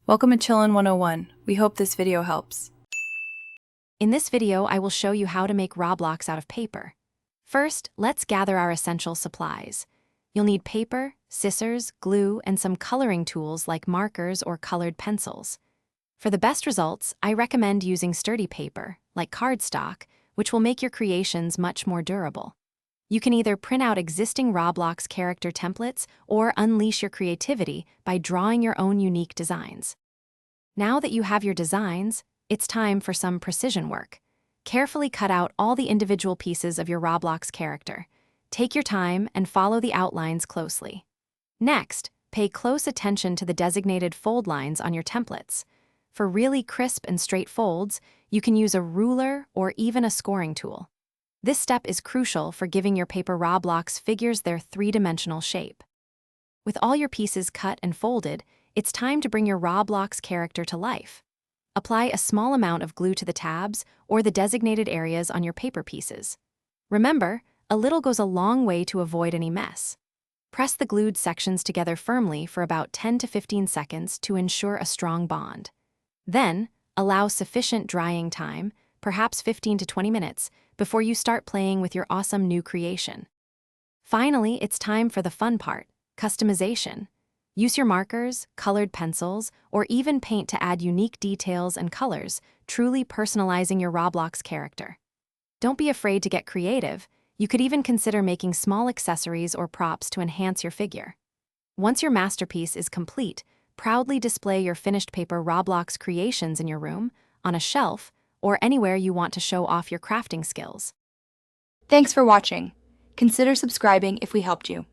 Welcome to Chillin' 101. We hope this video helps. In this video, I will show you how to make Roblox out of paper. First, let's gather our essential supplies. You'll need paper, scissors, glue, and some coloring tools like markers or colored pencils. For the best results, I recommend using sturdy paper, like cardstock, which will make your creations much more durable. You can either print out existing Roblox character templates or unleash your creativity by drawing your own unique designs. Now that you have your designs, it's time for some precision work. Carefully cut out all the individual pieces of your Roblox character. Take your time and follow the outlines closely. Next, pay close attention to the designated fold lines on your templates. For really crisp and straight folds, you can use a ruler or even a scoring tool. This step is crucial for giving your paper Roblox figures their three-dimensional shape. With all your pieces cut and folded, it's time to bring your Roblox character to life. Apply a small amount of glue to the tabs or the designated areas on your paper pieces. Remember, a little goes a long way to avoid any mess. Press the glued sections together firmly for about 10 to 15 seconds to ensure a strong bond. Then, allow sufficient drying time, perhaps 15 to 20 minutes, before you start playing with your awesome new creation. Finally, it's time for the fun part, customization. Use your markers, colored pencils, or even paint to add unique details and colors, truly personalizing your Roblox character. Don't be afraid to get creative. You could even consider making small accessories or props to enhance your figure. Once your masterpiece is complete, proudly display your finished paper Roblox creations in your room, on a shelf, or anywhere you want to show off your crafting skills. Thanks for watching. Consider subscribing if we helped you.